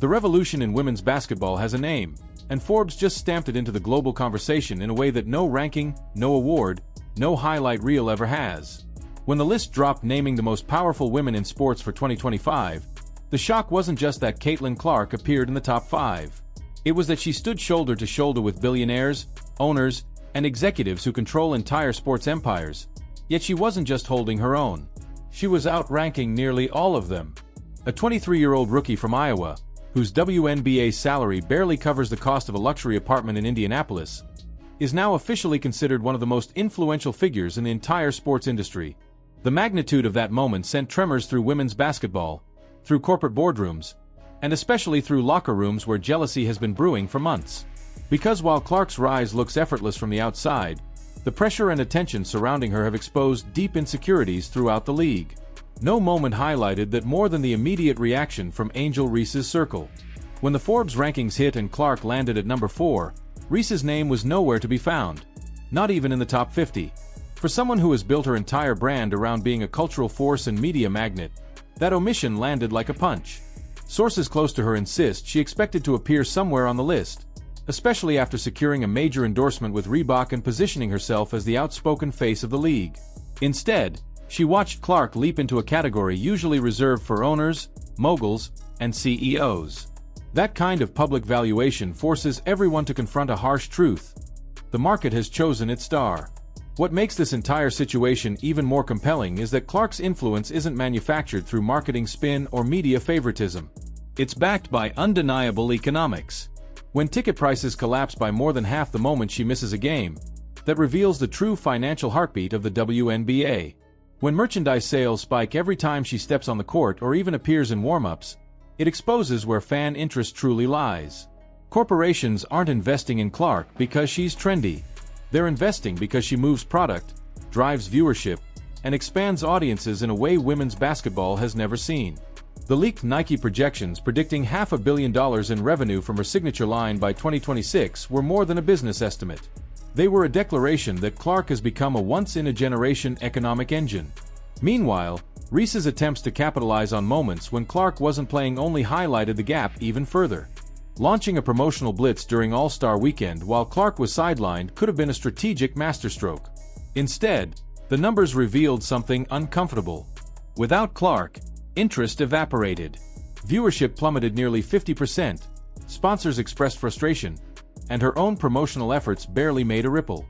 The revolution in women's basketball has a name, and Forbes just stamped it into the global conversation in a way that no ranking, no award, no highlight reel ever has. When the list dropped naming the most powerful women in sports for 2025, the shock wasn't just that Caitlyn Clark appeared in the top 5. It was that she stood shoulder to shoulder with billionaires, owners, and executives who control entire sports empires. Yet she wasn't just holding her own. She was outranking nearly all of them. A 23-year-old rookie from Iowa, whose WNBA salary barely covers the cost of a luxury apartment in Indianapolis, is now officially considered one of the most influential figures in the entire sports industry. The magnitude of that moment sent tremors through women's basketball, through corporate boardrooms, and especially through locker rooms where jealousy has been brewing for months. Because while Clark's rise looks effortless from the outside, the pressure and attention surrounding her have exposed deep insecurities throughout the league. No moment highlighted that more than the immediate reaction from Angel Reese's circle. When the Forbes rankings hit and Clark landed at number 4, Reese's name was nowhere to be found. Not even in the top 50. For someone who has built her entire brand around being a cultural force and media magnet, that omission landed like a punch. Sources close to her insist she expected to appear somewhere on the list, especially after securing a major endorsement with Reebok and positioning herself as the outspoken face of the league. Instead, she watched Clark leap into a category usually reserved for owners, moguls, and CEOs. That kind of public valuation forces everyone to confront a harsh truth. The market has chosen its star. What makes this entire situation even more compelling is that Clark's influence isn't manufactured through marketing spin or media favoritism. It's backed by undeniable economics. When ticket prices collapse by more than half the moment she misses a game, that reveals the true financial heartbeat of the WNBA. When merchandise sales spike every time she steps on the court or even appears in warm-ups, it exposes where fan interest truly lies. Corporations aren't investing in Clark because she's trendy. They're investing because she moves product, drives viewership, and expands audiences in a way women's basketball has never seen. The leaked Nike projections predicting $500 million in revenue from her signature line by 2026 were more than a business estimate. They were a declaration that Clark has become a once-in-a-generation economic engine. Meanwhile, Reese's attempts to capitalize on moments when Clark wasn't playing only highlighted the gap even further. Launching a promotional blitz during All-Star Weekend while Clark was sidelined could have been a strategic masterstroke. Instead, the numbers revealed something uncomfortable. Without Clark, interest evaporated. Viewership plummeted nearly 50%, sponsors expressed frustration, and her own promotional efforts barely made a ripple.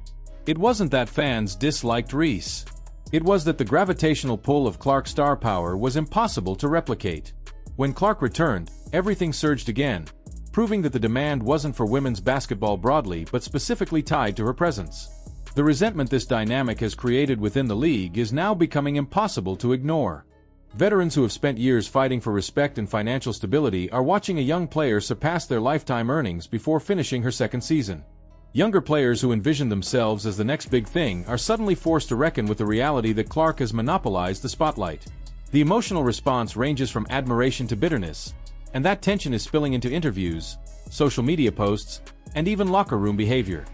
It wasn't that fans disliked Reese. It was that the gravitational pull of Clark's star power was impossible to replicate. When Clark returned, everything surged again, proving that the demand wasn't for women's basketball broadly but specifically tied to her presence. The resentment this dynamic has created within the league is now becoming impossible to ignore. Veterans who have spent years fighting for respect and financial stability are watching a young player surpass their lifetime earnings before finishing her second season. Younger players who envision themselves as the next big thing are suddenly forced to reckon with the reality that Clark has monopolized the spotlight. The emotional response ranges from admiration to bitterness, and that tension is spilling into interviews, social media posts, and even locker room behavior.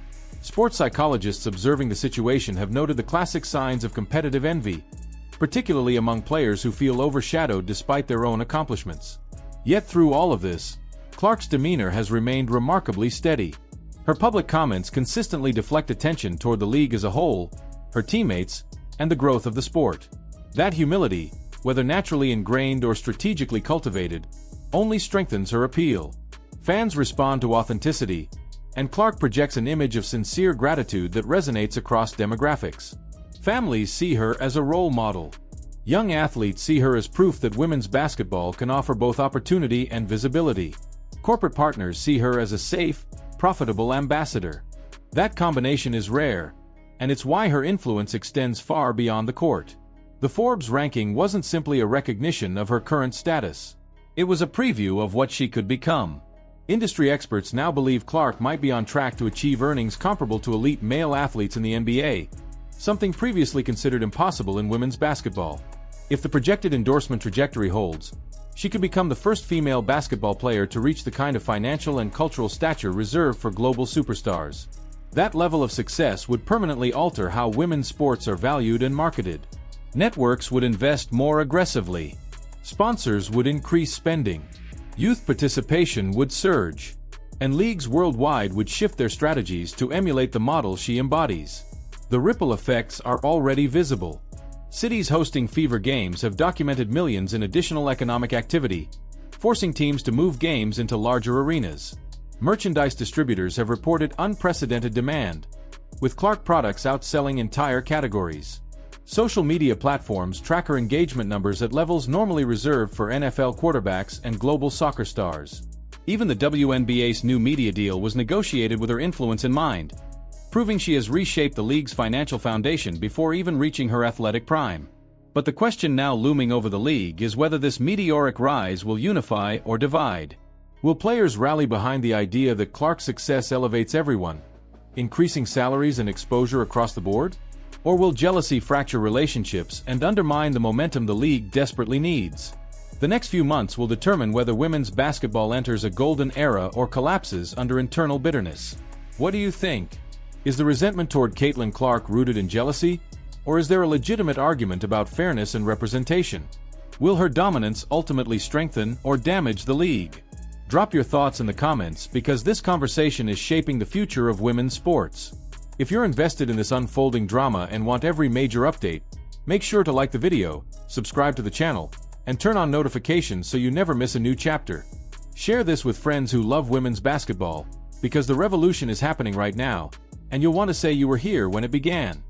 Sports psychologists observing the situation have noted the classic signs of competitive envy, particularly among players who feel overshadowed despite their own accomplishments. Yet through all of this, Clark's demeanor has remained remarkably steady. Her public comments consistently deflect attention toward the league as a whole, her teammates, and the growth of the sport. That humility, whether naturally ingrained or strategically cultivated, only strengthens her appeal. Fans respond to authenticity, and Clark projects an image of sincere gratitude that resonates across demographics. Families see her as a role model. Young athletes see her as proof that women's basketball can offer both opportunity and visibility. Corporate partners see her as a safe, profitable ambassador. That combination is rare, and it's why her influence extends far beyond the court. The Forbes ranking wasn't simply a recognition of her current status. It was a preview of what she could become. Industry experts now believe Clark might be on track to achieve earnings comparable to elite male athletes in the NBA, something previously considered impossible in women's basketball. If the projected endorsement trajectory holds, she could become the first female basketball player to reach the kind of financial and cultural stature reserved for global superstars. That level of success would permanently alter how women's sports are valued and marketed. Networks would invest more aggressively. Sponsors would increase spending. Youth participation would surge, and leagues worldwide would shift their strategies to emulate the model she embodies. The ripple effects are already visible. Cities hosting fever games have documented millions in additional economic activity, forcing teams to move games into larger arenas. Merchandise distributors have reported unprecedented demand, with Clark products outselling entire categories. Social media platforms track her engagement numbers at levels normally reserved for NFL quarterbacks and global soccer stars. Even the WNBA's new media deal was negotiated with her influence in mind, proving she has reshaped the league's financial foundation before even reaching her athletic prime. But the question now looming over the league is whether this meteoric rise will unify or divide. Will players rally behind the idea that Clark's success elevates everyone, increasing salaries and exposure across the board? Or will jealousy fracture relationships and undermine the momentum the league desperately needs? The next few months will determine whether women's basketball enters a golden era or collapses under internal bitterness. What do you think? Is the resentment toward Caitlyn Clark rooted in jealousy? Or is there a legitimate argument about fairness and representation? Will her dominance ultimately strengthen or damage the league? Drop your thoughts in the comments because this conversation is shaping the future of women's sports. If you're invested in this unfolding drama and want every major update, make sure to like the video, subscribe to the channel, and turn on notifications so you never miss a new chapter. Share this with friends who love women's basketball, because the revolution is happening right now, and you'll want to say you were here when it began.